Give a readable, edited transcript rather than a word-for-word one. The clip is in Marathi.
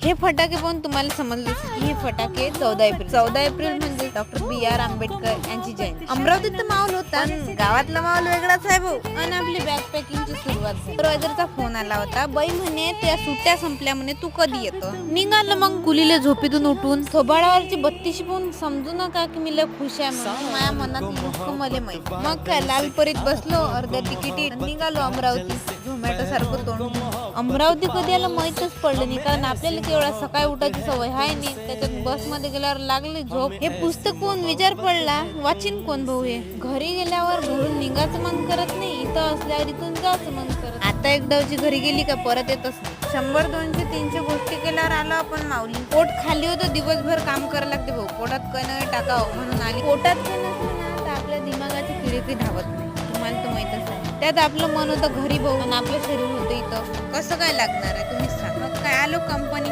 हे फटाके पाहून तुम्हाला समजलं की हे फटाके 14 एप्रिल म्हणजे डॉक्टर BR आंबेडकर यांची जयंती. अमरावतीत तर माहोल होता, गावातला माहोल वेगळाच आहे भाऊ. आणि आपली बॅग पॅकिंगची सुरुवात झाली. सुपरवायझरचा फोन आला होता, बाई म्हणे त्या सुट्ट्या संपल्या म्हणे, तू कधी येतो. निघालं मग कुलीले झोपेतून उठून. थोबाडावरची बत्तीशी पाहून समजू नका की मी लय खुश आहे म्हणून. माझ्या मनात इतकं मले माहित. मग काय लालपरीत बसलो, अर्ध्या तिकिटी निघालो अमरावती. झोमॅटो सारखं तोंड. अमरावती कधी आला माहितच पडलं नाही, कारण आपल्याला केवढा सकाळी उठायची सवय आहे नाही. त्याच्यात बसमध्ये गेल्यावर लागली झोप. हे पुस्तक कोण विचार पडला, वाचिन कोण भाऊ. हे घरी गेल्यावर घरून निघायचं मन करत नाही, इथं असल्यावर इथून जायचं मन करत. आता एकदाची घरी गेली का परत येतच नाही. 100, 200, 300 गोष्टी केल्यावर आलो आपण माऊली. पोट खाली होतं, दिवसभर काम करायला लागते भाऊ. पोटात काही नाही टाकावं म्हणून आली. पोटात काही नसलं ना तर आपल्या दिमागाची खिडकी धावत नाही, तुम्हाला तर माहितच आहे. त्यात आपलं मन होतं घरी भाऊ आणि आपलं शरीर होतं इथं. कसं काय लागणार आहे तुम्ही सांगा. काय आलो कंपनी